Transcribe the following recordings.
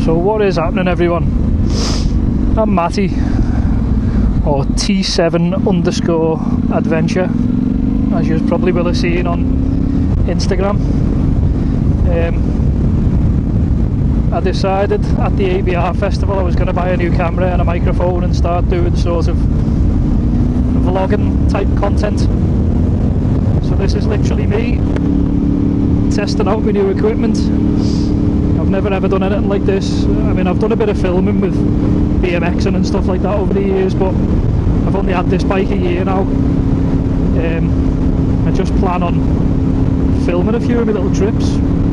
So what is happening, everyone? I'm Matty, or T7_adventure, as you probably will have seen on Instagram. I decided at the ABR Festival I was going to buy a new camera and a microphone and start doing sort of vlogging type content. So this is literally me testing out my new equipment. I've never ever done anything like this. I mean, I've done a bit of filming with BMXing and stuff like that over the years, but I've only had this bike a year now. I just plan on filming a few of my little trips.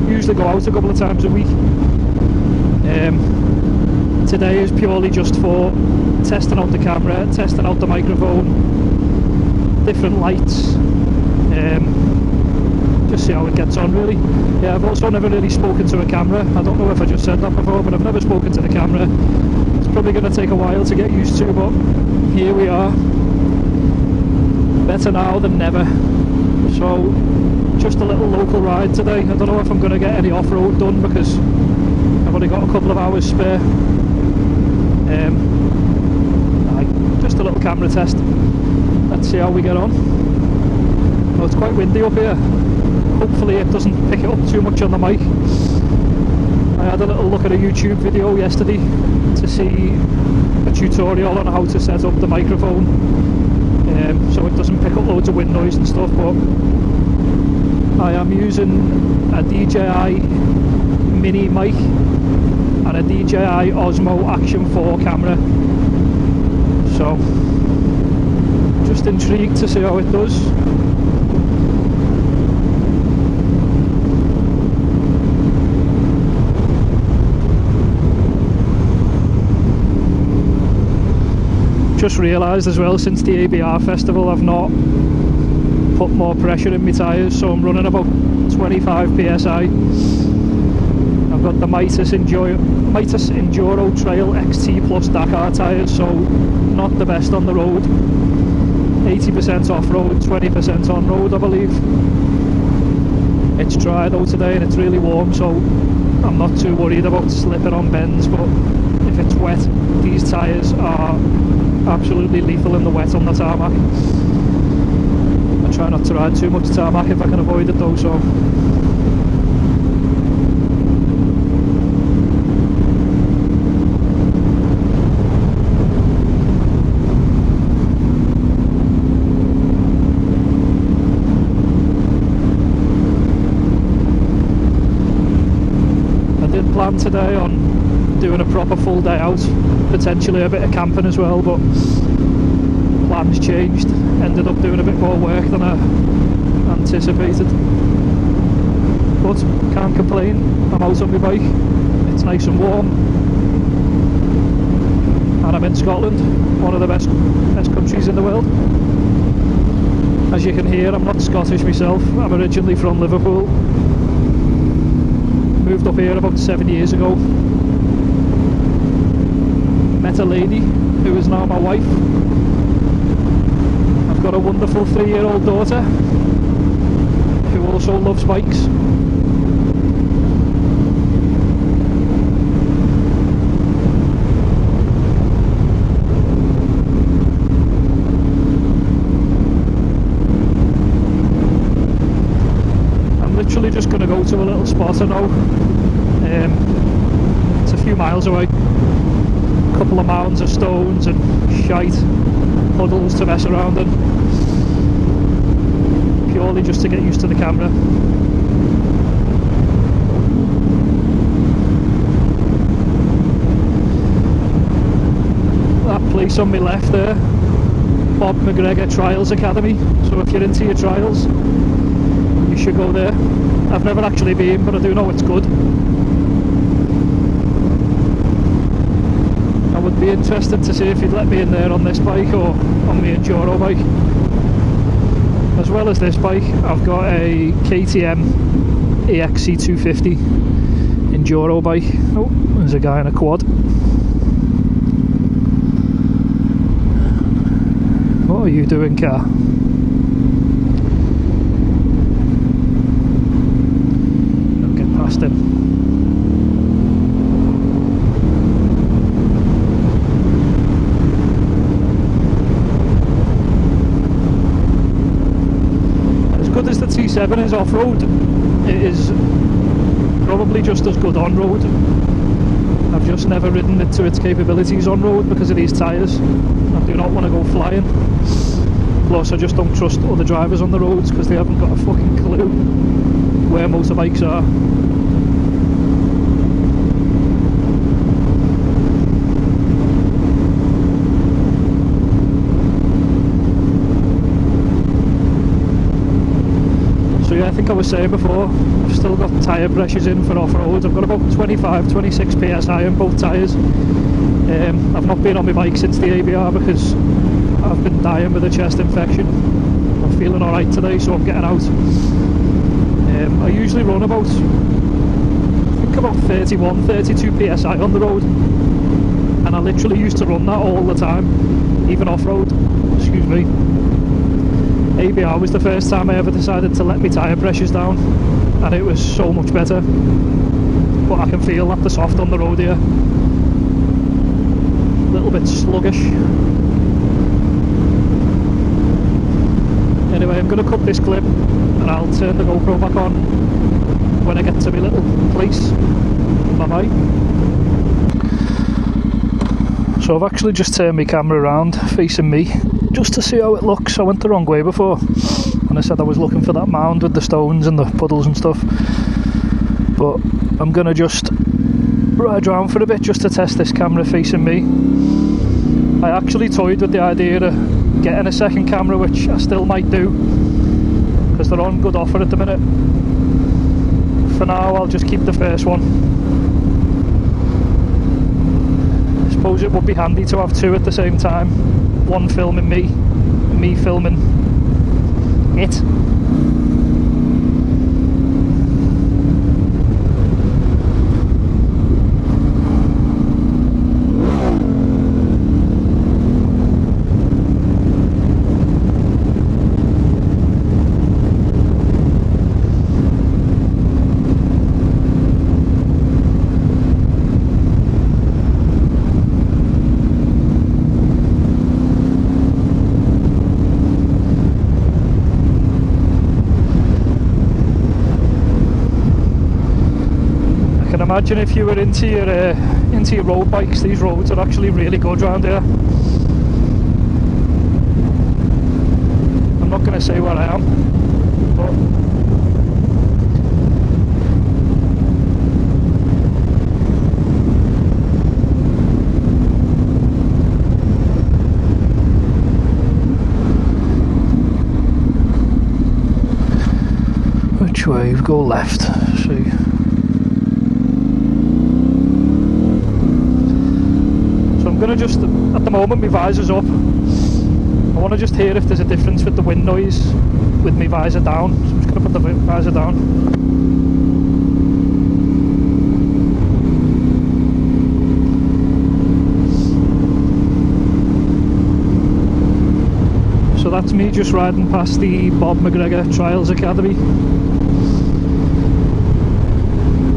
Usually go out a couple of times a week. Today is purely just for testing out the camera, testing out the microphone, different lights, just see how it gets on really. Yeah, I've also never really spoken to a camera. I don't know if I just said that before, but I've never spoken to the camera. It's probably going to take a while to get used to, but here we are. Better now than never. So just a little local ride today. I don't know if I'm going to get any off-road done because I've only got a couple of hours spare. Just a little camera test. Let's see how we get on. Oh, it's quite windy up here. Hopefully it doesn't pick it up too much on the mic. I had a little look at a YouTube video yesterday to see a tutorial on how to set up the microphone, so it doesn't pick up loads of wind noise and stuff, but I am using a DJI mini mic and a DJI Osmo Action 4 camera, so just intrigued to see how it does. Just realised as well, since the ABR Festival I've not put more pressure in my tyres, so I'm running about 25 psi. I've got the Mitas Enduro Trail XT Plus Dakar tyres, so not the best on the road. 80% off-road, 20% on-road I believe. It's dry though today and it's really warm, so I'm not too worried about slipping on bends, but if it's wet, these tyres are absolutely lethal in the wet on the tarmac. I try not to ride too much tarmac if I can avoid it though, so I did plan today on doing a proper full day out, potentially a bit of camping as well, but plans changed. Ended up doing a bit more work than I anticipated, but can't complain. I'm out on my bike, it's nice and warm, and I'm in Scotland, one of the best countries in the world. As you can hear, I'm not Scottish myself. I'm originally from Liverpool, moved up here about 7 years ago. Met a lady who is now my wife. I've got a wonderful 3-year-old daughter who also loves bikes. I'm literally just going to go to a little spot now. It's a few miles away. Couple of mounds of stones and shite puddles to mess around in, purely just to get used to the camera. That place on my left there, Bob McGregor Trials Academy, so if you're into your trials you should go there. I've never actually been, but I do know it's good. I would be interested to see if you'd let me in there on this bike or on my enduro bike. As well as this bike, I've got a KTM EXC250 enduro bike. Oh, there's a guy in a quad. What are you doing, car? Don't get past him. 7 is off-road, it is probably just as good on-road. I've just never ridden it to its capabilities on-road because of these tyres. I do not want to go flying. Plus I just don't trust other drivers on the roads because they haven't got a fucking clue where motorbikes are. So yeah, I think I was saying before, I've still got tyre pressures in for off-road. I've got about 25-26 psi in both tyres. I've not been on my bike since the ABR because I've been dying with a chest infection. I'm feeling alright today, so I'm getting out. I usually run about, I think about 31-32 psi on the road, and I literally used to run that all the time, even off-road. Excuse me. ABR was the first time I ever decided to let my tyre pressures down, and it was so much better. But I can feel that the soft on the road here. A little bit sluggish. Anyway, I'm going to cut this clip and I'll turn the GoPro back on when I get to my little place. Bye bye. So I've actually just turned my camera around facing me just to see how it looks. I went the wrong way before and I said I was looking for that mound with the stones and the puddles and stuff, but I'm going to just ride around for a bit just to test this camera facing me. I actually toyed with the idea of getting a second camera, which I still might do because they're on good offer at the minute. For now I'll just keep the first one. I suppose it would be handy to have two at the same time, one filming me, me filming it. Imagine if you were into your road bikes. These roads are actually really good around here. I'm not going to say where I am, but which way? We go left. See. I'm going to just, at the moment my visor's up, I want to just hear if there's a difference with the wind noise with my visor down, so I'm just going to put the visor down. So that's me just riding past the Bob McGregor Trials Academy.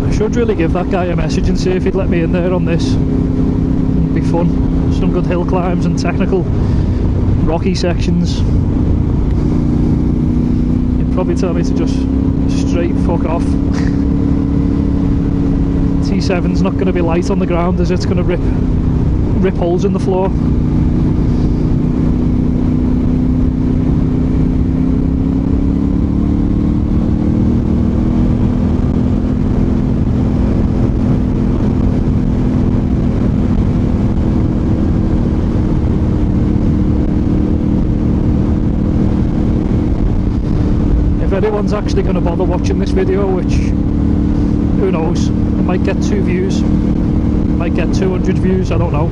I should really give that guy a message and see if he'd let me in there on this. Be fun, some good hill climbs and technical rocky sections. You'd probably tell me to just straight fuck off. T7's not going to be light on the ground, as it's going to rip holes in the floor. If anyone's actually going to bother watching this video, which who knows, it might get 2 views, might get 200 views, I don't know.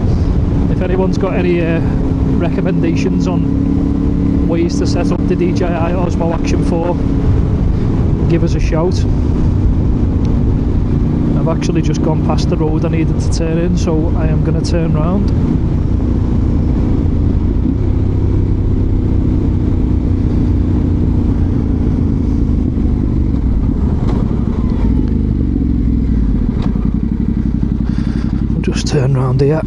If anyone's got any recommendations on ways to set up the DJI Osmo Action 4, give us a shout. I've actually just gone past the road I needed to turn in, so I am going to turn round. Just turn round here.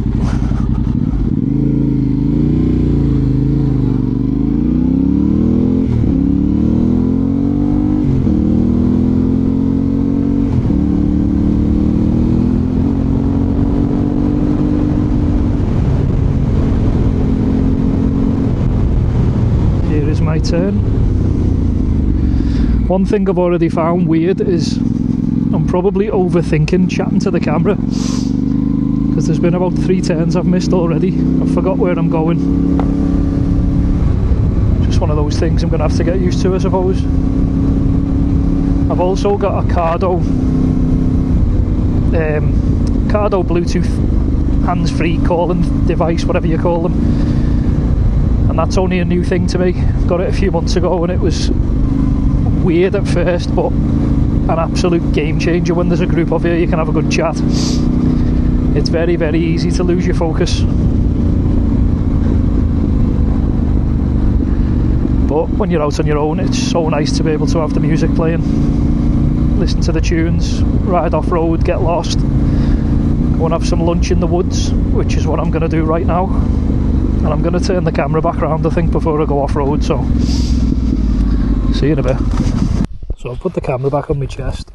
my turn. One thing I've already found weird is I'm probably overthinking chatting to the camera, because there's been about 3 turns I've missed already. I forgot where I'm going. Just one of those things I'm going to have to get used to, I suppose. I've also got a Cardo Bluetooth hands-free calling device, whatever you call them, and that's only a new thing to me. Got it a few months ago and it was weird at first, but an absolute game changer. When there's a group of you can have a good chat. It's very, very easy to lose your focus, but when you're out on your own, it's so nice to be able to have the music playing, listen to the tunes, ride off-road, get lost, go and have some lunch in the woods, which is what I'm going to do right now. And I'm going to turn the camera back around, I think, before I go off-road, so see you in a bit. So I've put the camera back on my chest.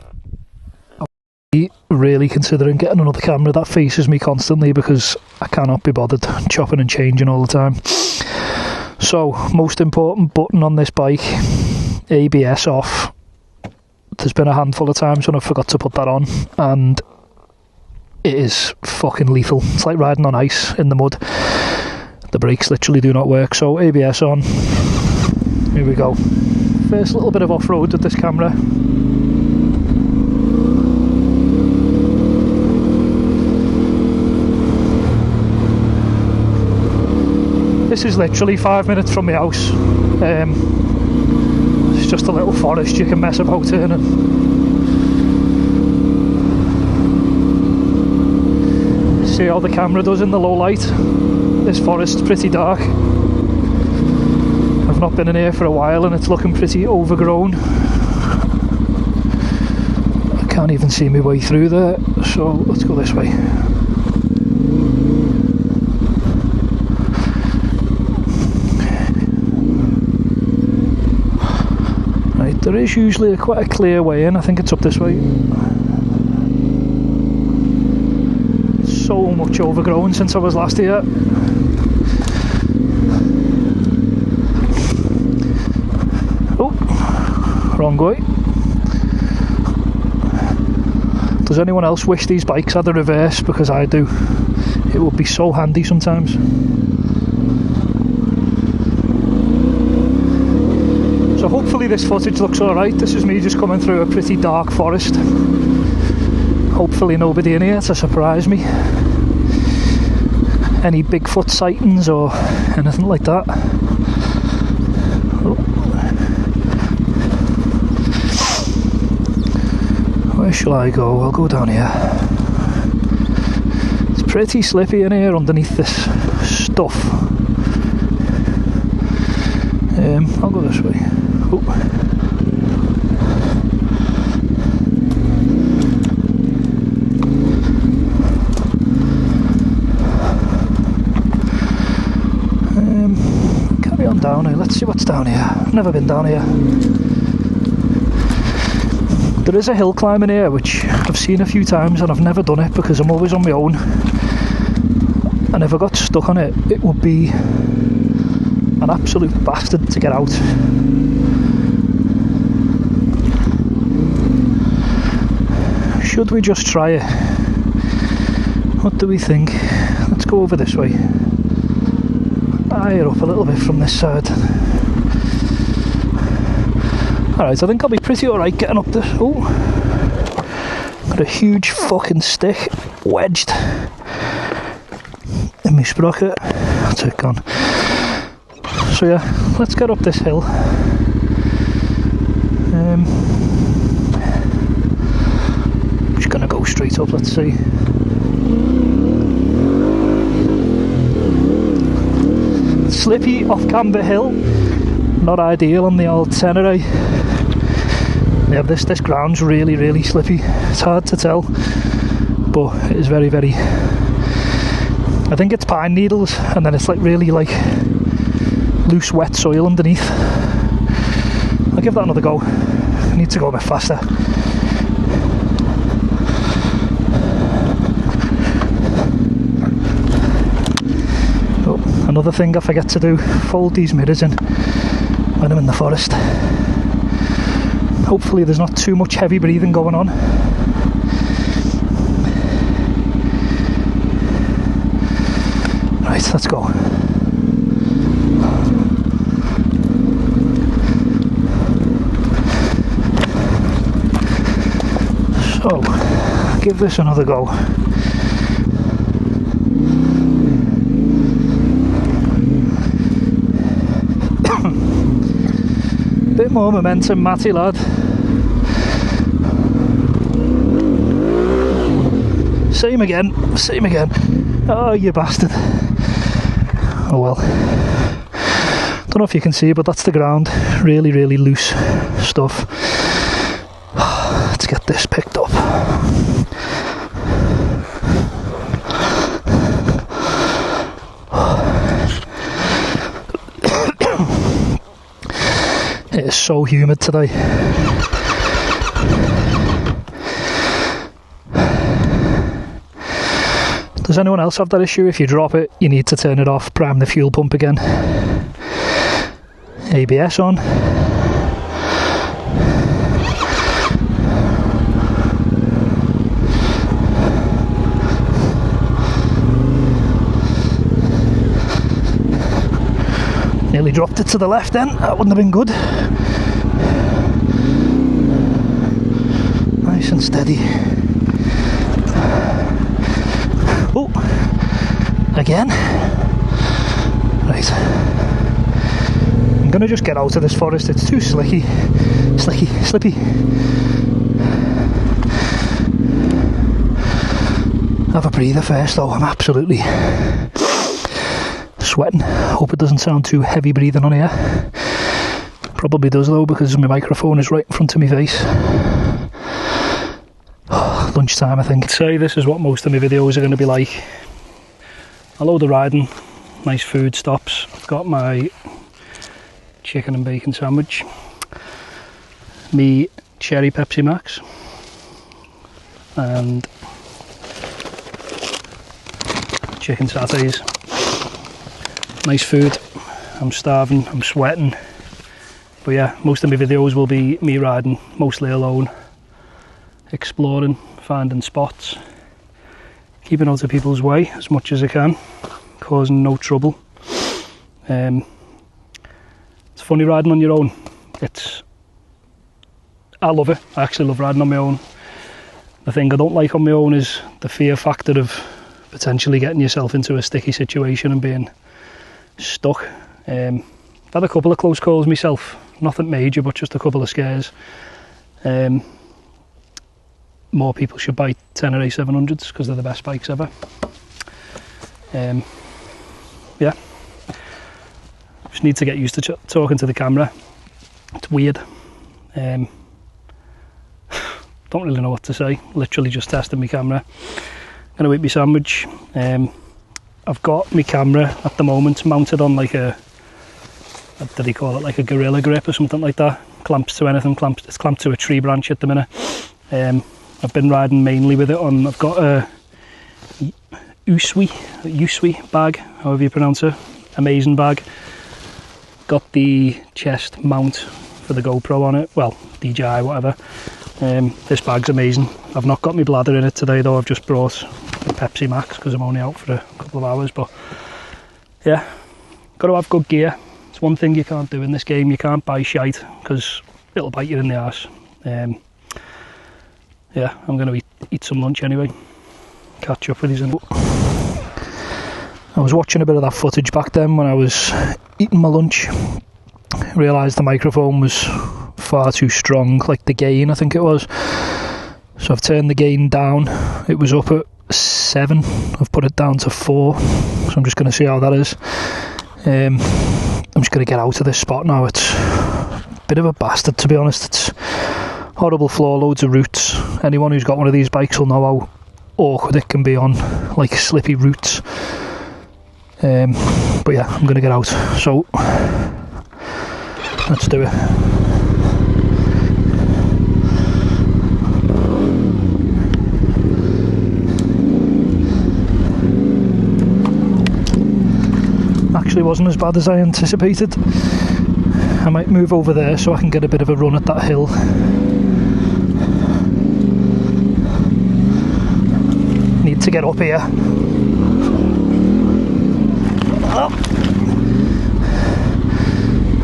I'm really considering getting another camera that faces me constantly, because I cannot be bothered chopping and changing all the time. So, most important button on this bike, ABS off. There's been a handful of times when I forgot to put that on, and it is fucking lethal. It's like riding on ice in the mud. The brakes literally do not work. So ABS on. Here we go. First little bit of off-road with this camera. This is literally 5 minutes from my house. It's just a little forest you can mess about in. See how the camera does in the low light. This forest's pretty dark. I've not been in here for a while and it's looking pretty overgrown. I can't even see my way through there, so let's go this way. Right, there is usually quite a clear way in. I think it's up this way. So much overgrown since I was last here. Oh, wrong way. Does anyone else wish these bikes had the reverse? Because I do. It would be so handy sometimes. So hopefully this footage looks alright. This is me just coming through a pretty dark forest. Hopefully nobody in here to surprise me. Any Bigfoot sightings or anything like that. Oh. Where shall I go? I'll go down here. It's pretty slippy in here underneath this stuff. I'll go this way. Oh. Carry on down here. Let's see what's down here. I've never been down here. There is a hill climbing here which I've seen a few times and I've never done it because I'm always on my own, and if I got stuck on it, it would be an absolute bastard to get out. Should we just try it? What do we think? Let's go over this way. Higher up a little bit from this side. Alright, I think I'll be pretty alright getting up this. Oh, got a huge fucking stick wedged in my sprocket. That's it gone. So yeah, let's get up this hill. Just gonna go straight up, let's see. Slippy off Camber Hill, not ideal on the old Tenere. Yeah, this ground's really, really slippy. It's hard to tell, but it is very, very. I think it's pine needles, and then it's like really like loose, wet soil underneath. I'll give that another go. I need to go a bit faster. Oh, another thing I forget to do: fold these mirrors in. when I'm in the forest. Hopefully there's not too much heavy breathing going on. Right, let's go. So, give this another go. Bit more momentum, Matty lad. Same again, same again. Oh, you bastard. Oh well. Don't know if you can see, but that's the ground. Really, really loose stuff. Let's get this picked up. It is so humid today. Does anyone else have that issue? If you drop it, you need to turn it off, prime the fuel pump again. ABS on. Nearly dropped it to the left then, that wouldn't have been good. Nice and steady. Oh, again. Right. I'm gonna just get out of this forest, it's too slippy. Have a breather first though, I'm absolutely sweating. Hope it doesn't sound too heavy breathing on here. Probably does though, because my microphone is right in front of my face. Lunchtime, I think. I'd say this is what most of my videos are going to be like. A load of riding, nice food stops. I've got my chicken and bacon sandwich, me cherry Pepsi Max, and chicken satay. Nice food. I'm starving, I'm sweating. But yeah, most of my videos will be me riding, mostly alone, exploring, finding spots, keeping out of people's way as much as I can, causing no trouble. It's funny riding on your own. I love it. I actually love riding on my own. The thing I don't like on my own is the fear factor of potentially getting yourself into a sticky situation and being stuck. I've had a couple of close calls myself, nothing major, but just a couple of scares. More people should buy Tenere 700s because they're the best bikes ever. Yeah, just need to get used to talking to the camera. It's weird. Don't really know what to say. Literally just testing my camera. Gonna eat my sandwich. I've got my camera at the moment mounted on like a, what do they call it, like a gorilla grip or something like that. Clamps to anything. It's clamped to a tree branch at the minute. I've been riding mainly with it on, I've got a Usui bag, however you pronounce it. Amazing bag. Got the chest mount for the GoPro on it, well, DJI, whatever. This bag's amazing. I've not got my bladder in it today though, I've just brought the Pepsi Max because I'm only out for a couple of hours, but yeah, got to have good gear. It's one thing you can't do in this game, you can't buy shite because it'll bite you in the arse. Yeah, I'm going to eat some lunch anyway, catch up with these. I was watching a bit of that footage back then when I was eating my lunch. Realised the microphone was far too strong, like the gain I think it was. So I've turned the gain down. It was up at 7, I've put it down to 4. So I'm just going to see how that is. I'm just going to get out of this spot now. It's a bit of a bastard to be honest. It's horrible floor, loads of roots. Anyone who's got one of these bikes will know how awkward it can be on like slippy roots. But yeah, I'm going to get out. So let's do it. Actually wasn't as bad as I anticipated. I might move over there so I can get a bit of a run at that hill. Need to get up here. Oh.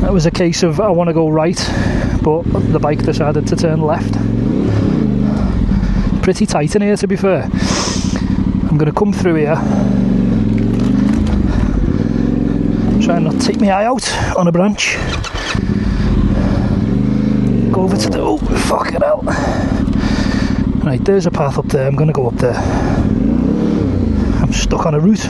That was a case of I want to go right, but the bike decided to turn left. Pretty tight in here, to be fair. I'm going to come through here. Try and not take my eye out on a branch. Go over to the... oh, fucking hell. Right, there's a path up there. I'm going to go up there. I'm stuck on a route.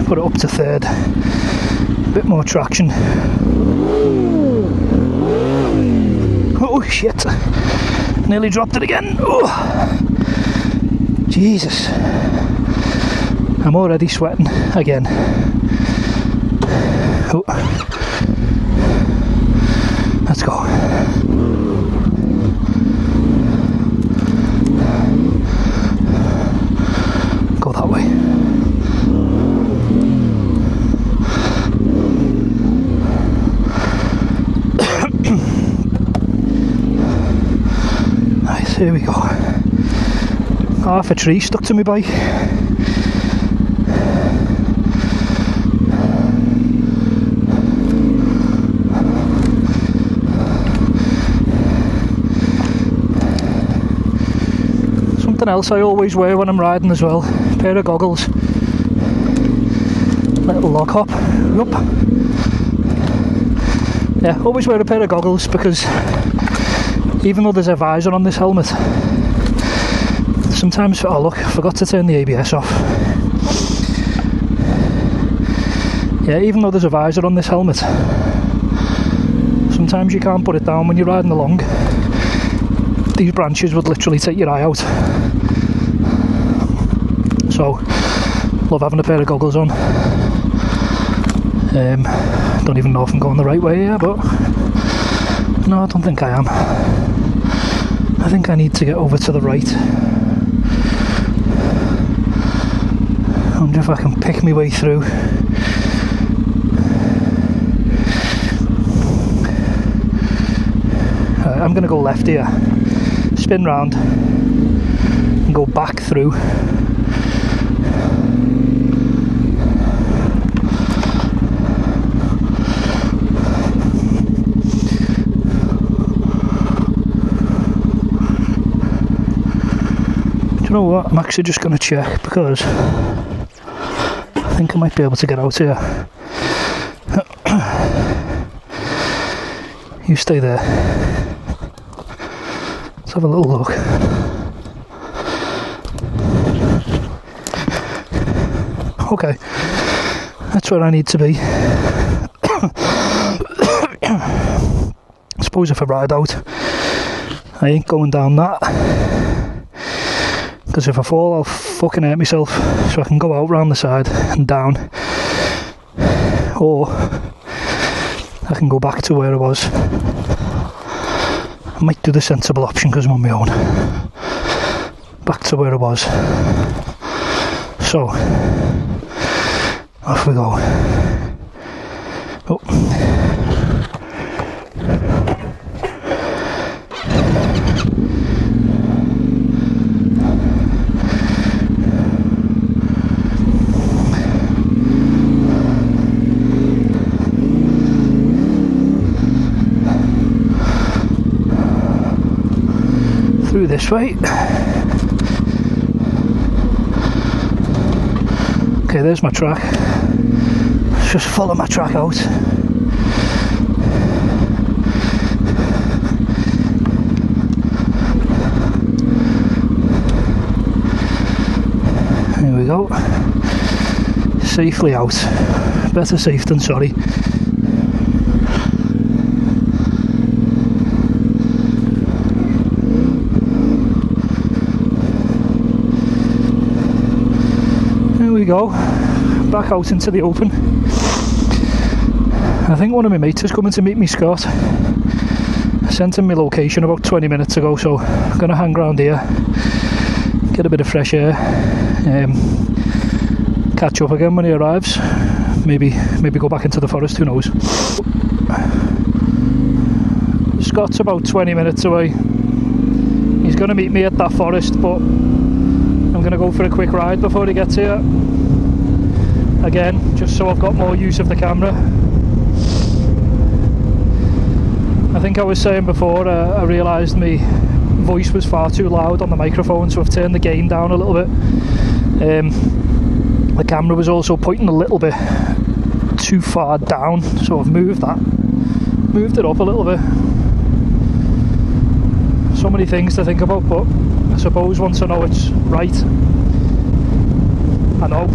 Put it up to third. A bit more traction. Oh shit. Nearly dropped it again. Oh. Jesus. I'm already sweating again. Oh. Let's go. Go that way. Nice, here we go. Half a tree stuck to my bike. Something else I always wear when I'm riding as well, a pair of goggles. Little log hop. Yup. Yeah, always wear a pair of goggles because even though there's a visor on this helmet, sometimes, oh look, I forgot to turn the ABS off. Yeah, even though there's a visor on this helmet, sometimes you can't put it down when you're riding along. These branches would literally take your eye out. So, love having a pair of goggles on. Don't even know if I'm going the right way here, but no, I don't think I am. I think I need to get over to the right. I wonder if I can pick my way through. I'm going to go left here, spin round and go back through. Do you know what? I'm actually just going to check because I think I might be able to get out here. You stay there. Let's have a little look. Okay, that's where I need to be. I suppose if I ride out, I ain't going down that. Because if I fall, I'll fucking hurt myself. So I can go out round the side and down. Or I can go back to where I was. I might do the sensible option because I'm on my own. Back to where I was. So, off we go. Oh. Through this way. Okay, there's my track. Let's just follow my track out. Here we go. Safely out. Better safe than sorry. Go back out into the open. I think one of my mates is coming to meet me, Scott. I sent him my location about 20 minutes ago, so I'm gonna hang around here, get a bit of fresh air, catch up again when he arrives. Maybe go back into the forest, who knows. Scott's about 20 minutes away. He's going to meet me at that forest, but I'm going to go for a quick ride before he gets here. Again, just so I've got more use of the camera. I think I was saying before, I realised my voice was far too loud on the microphone, so I've turned the gain down a little bit. The camera was also pointing a little bit too far down, so I've moved it up a little bit. So many things to think about, but I suppose once I know it's right, I know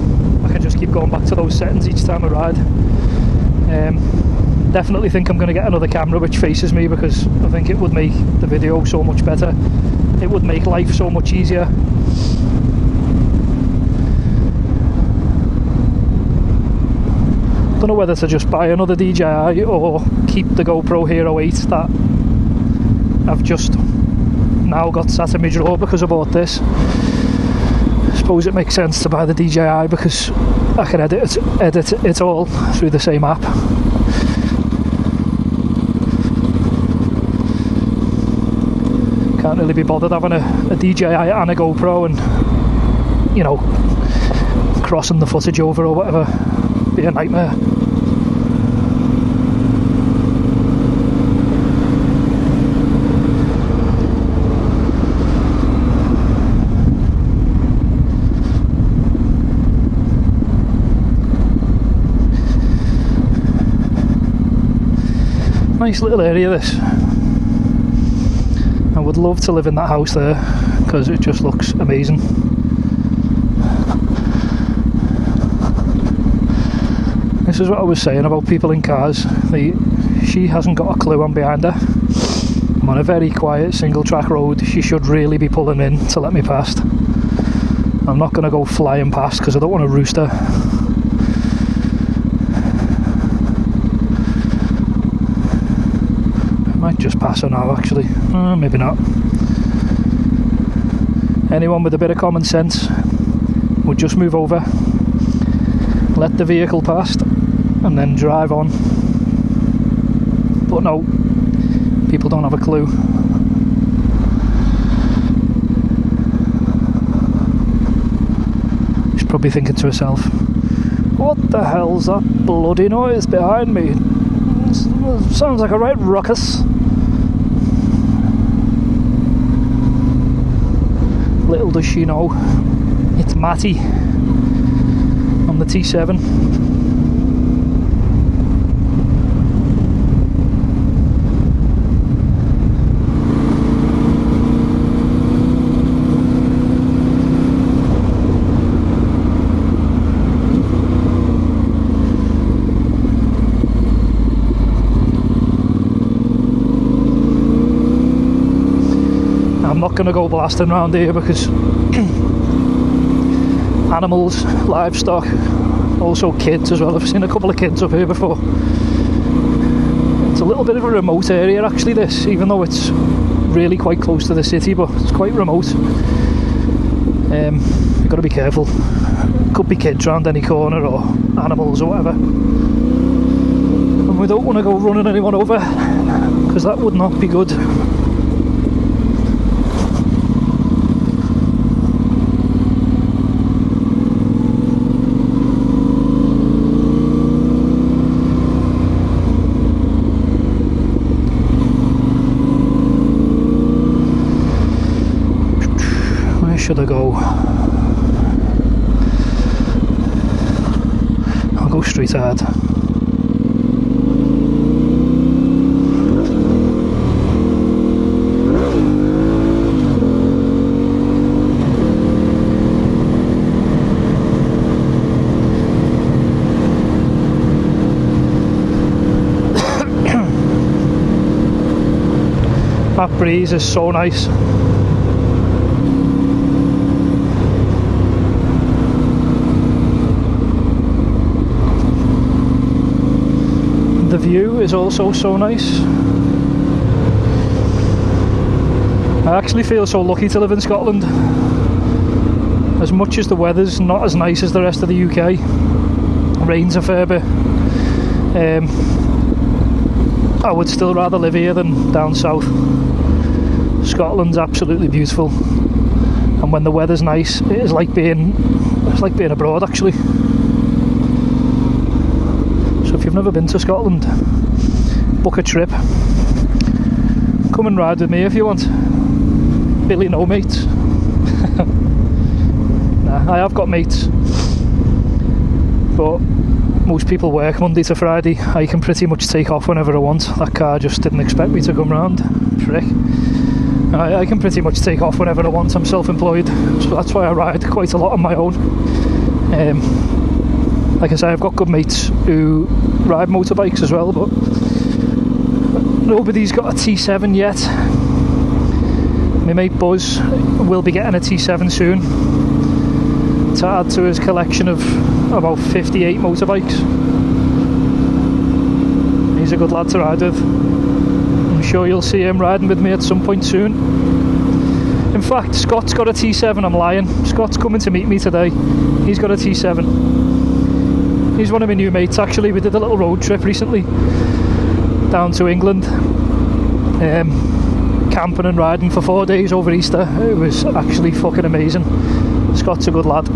I can just keep going back to those settings each time I ride. Definitely think I'm going to get another camera which faces me, because I think it would make the video so much better. It would make life so much easier. Don't know whether to just buy another DJI or keep the GoPro Hero 8 that I've just now got sat in my drawer because I bought this. I suppose it makes sense to buy the DJI because I can edit it all through the same app. Can't really be bothered having a DJI and a GoPro and, you know, crossing the footage over or whatever. Be a nightmare. Nice little area, this. I would love to live in that house there because it just looks amazing. This is what I was saying about people in cars. She hasn't got a clue I'm behind her. I'm on a very quiet single track road. She should really be pulling in to let me past. I'm not going to go flying past because I don't want to roost her. I might just pass her now actually. Maybe not. Anyone with a bit of common sense would just move over, let the vehicle past, and then drive on. But no, people don't have a clue. She's probably thinking to herself, what the hell's that bloody noise behind me? It sounds like a right ruckus. Little does she know, it's Matty on the T7. I'm not going to go blasting around here because animals, livestock, also kids as well. I've seen a couple of kids up here before. It's a little bit of a remote area actually, this, even though it's really quite close to the city, but it's quite remote. You've got to be careful. Could be kids around any corner or animals or whatever. And we don't want to go running anyone over because that would not be good. Should I go? I'll go straight ahead. That breeze is so nice. The view is also so nice. I actually feel so lucky to live in Scotland. as much as the weather's not as nice as the rest of the UK, rains a fair bit, I would still rather live here than down south. Scotland's absolutely beautiful, and when the weather's nice, it's like being abroad actually. So if you've never been to Scotland, book a trip. Come and ride with me if you want. Billy no mates. Nah, I have got mates, but most people work Monday to Friday. I can pretty much take off whenever I want. That car just didn't expect me to come round. Frick. I can pretty much take off whenever I want. I'm self-employed, so that's why I ride quite a lot on my own. Like I say, I've got good mates who ride motorbikes as well, but nobody's got a T7 yet. My mate Buzz will be getting a T7 soon to add to his collection of about 58 motorbikes. He's a good lad to ride with. I'm sure you'll see him riding with me at some point soon. In fact, Scott's got a T7, I'm lying. Scott's coming to meet me today. He's got a T7. He's one of my new mates actually. We did a little road trip recently down to England, camping and riding for 4 days over Easter. It was actually fucking amazing. Scott's a good lad,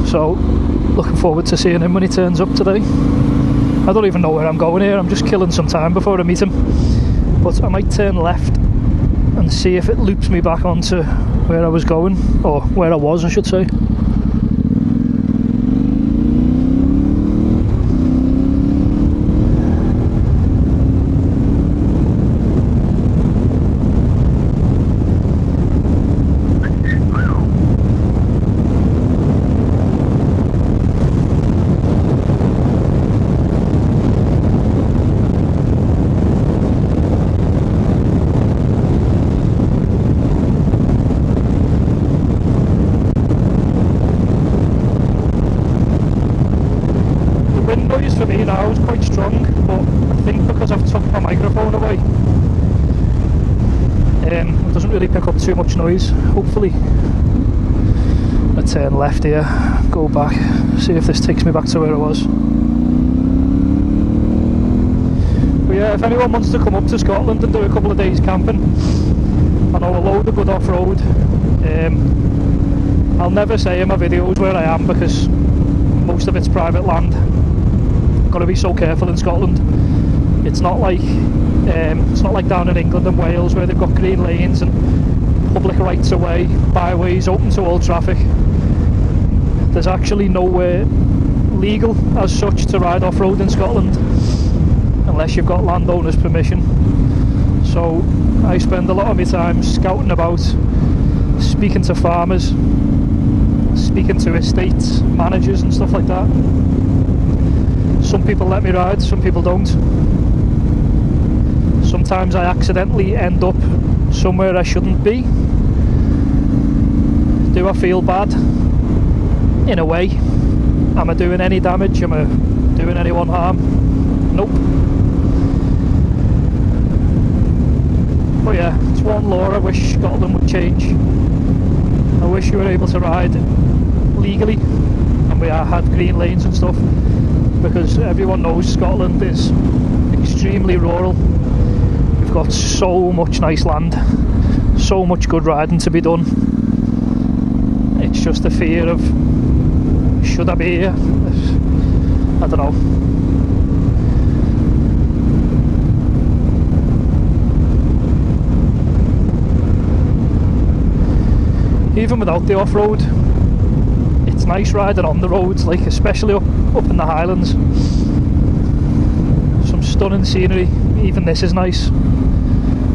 so looking forward to seeing him when he turns up today. I don't even know where I'm going here. I'm just killing some time before I meet him, but I might turn left and see if it loops me back onto where I was going, or where I was I should say. For me now is quite strong, but I think because I've took my microphone away, it doesn't really pick up too much noise. Hopefully I turn left here, go back, see if this takes me back to where I was. But yeah, if anyone wants to come up to Scotland and do a couple of days camping, I know a load of good off-road. I'll never say in my videos where I am because most of it's private land. Got to be so careful in Scotland. It's not like down in England and Wales where they've got green lanes and public rights of way, byways open to all traffic. There's actually nowhere legal as such to ride off-road in Scotland unless you've got landowners' permission. So I spend a lot of my time scouting about, speaking to farmers, speaking to estates managers and stuff like that. Some people let me ride, some people don't. Sometimes I accidentally end up somewhere I shouldn't be. Do I feel bad? In a way. Am I doing any damage? Am I doing anyone harm? Nope. But yeah, it's one law I wish Scotland would change. I wish you were able to ride legally and we had green lanes and stuff, because everyone knows Scotland is extremely rural. We've got so much nice land, so much good riding to be done. It's just the fear of, should I be here? I don't know. Even without the off-road, it's nice riding on the roads, like especially up in the Highlands. Some stunning scenery. Even this is nice.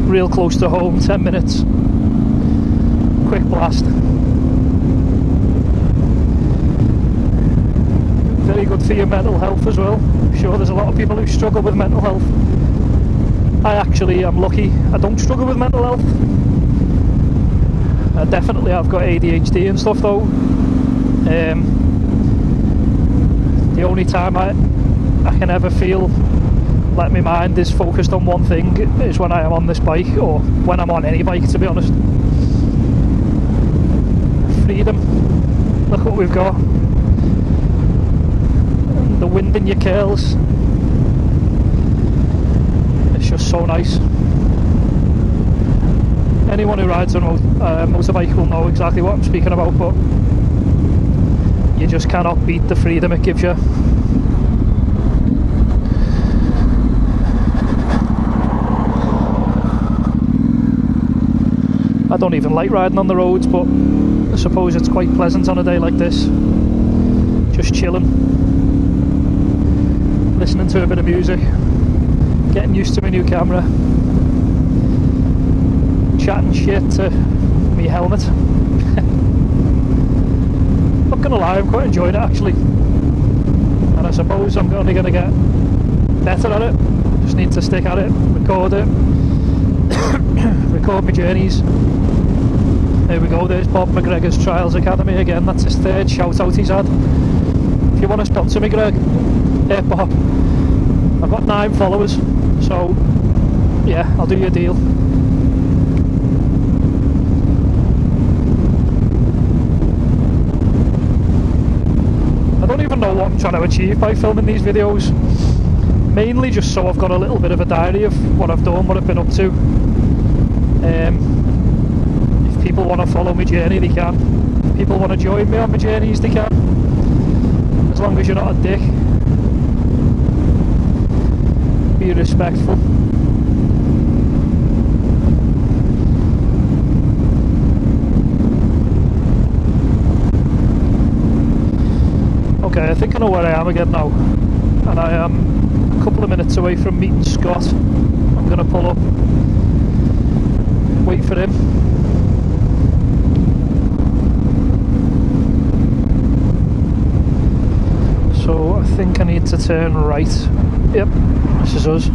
Real close to home, 10 minutes. Quick blast. Very good for your mental health as well. I'm sure there's a lot of people who struggle with mental health. I actually am lucky. I don't struggle with mental health. I definitely have got ADHD and stuff though. The only time I can ever feel like my mind is focused on one thing is when I am on this bike, or when I'm on any bike, to be honest. freedom. Look what we've got. And the wind in your curls. It's just so nice. Anyone who rides on a motorbike will know exactly what I'm speaking about, but you just cannot beat the freedom it gives you. I don't even like riding on the roads, but I suppose it's quite pleasant on a day like this. Just chilling, listening to a bit of music, getting used to my new camera, chatting shit to me helmet. Not gonna lie, I'm quite enjoying it actually, and I suppose I'm only gonna get better at it. Just need to stick at it, record it, record my journeys. There we go, there's Bob McGregor's Trials Academy again. That's his third shout out he's had. If you want to sponsor me, Greg, Bob, I've got 9 followers, so yeah, I'll do you a deal. I don't even know what I'm trying to achieve by filming these videos. Mainly just so I've got a little bit of a diary of what I've done, what I've been up to. If people want to follow my journey, they can. If people want to join me on my journeys, they can. As long as you're not a dick. Be respectful. Okay, I think I know where I am again now, and I am a couple of minutes away from meeting Scott. I'm going to pull up, wait for him. So I think I need to turn right. Yep, this is us.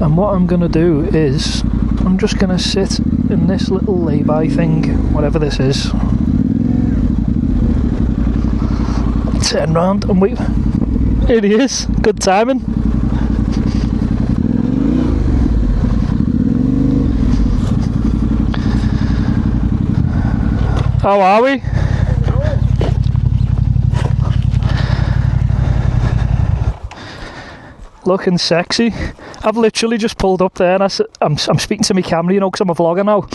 And what I'm going to do is I'm just going to sit in this little lay-by thing, whatever this is. Turn round and wait. Here he is. Good timing. How are we? Looking sexy. I've literally just pulled up there and I'm speaking to my camera, you know, because I'm a vlogger now.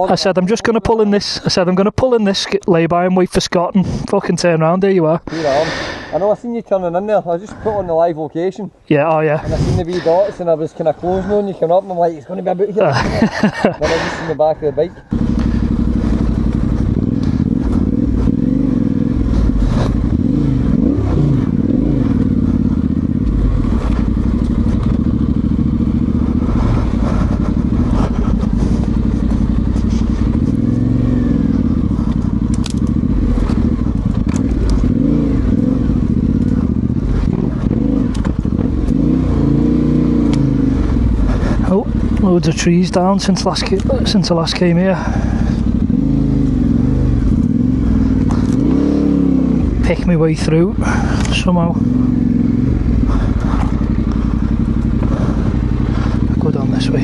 I said I'm just going to pull in this. I said I'm going to pull in this lay-by and wait for Scott and fucking turn around. There you are. I know, I seen you turning in there. I just put on the live location. Yeah, oh yeah. And I seen the wee dots and I was kind of closing on you coming up and I'm like, it's going to be about here. Then I just in the back of the bike. Loads of trees down since I last came here. Pick my way through somehow. I'll go down this way.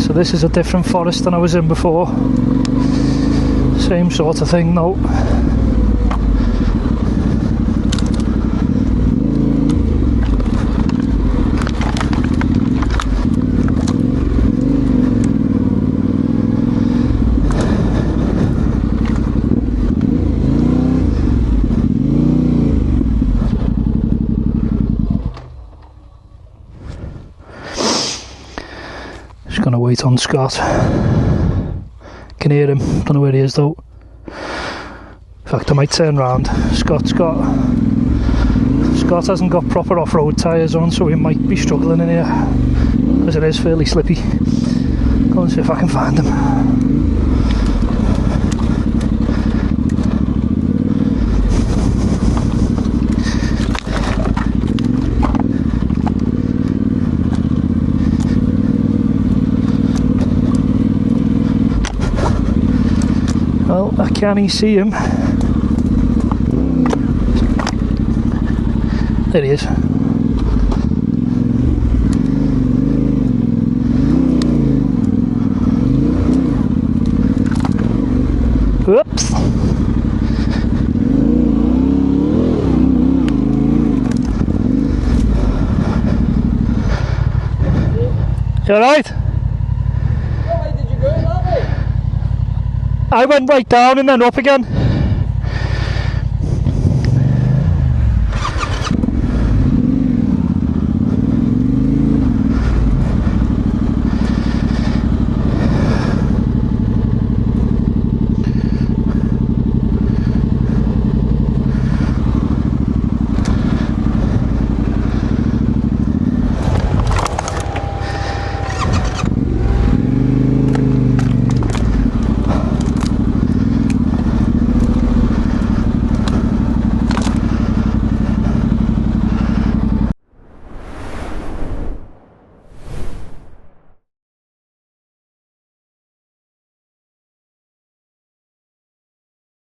So this is a different forest than I was in before. Same sort of thing though. Just gonna wait on Scott. Can hear him, don't know where he is though. In fact, I might turn round. Scott hasn't got proper off-road tyres on, so he might be struggling in here because it is fairly slippy. Go and see if I can find him. Well, I can't see him. There he is. Whoops. You alright? Why did you go that way? I went right down and then up again.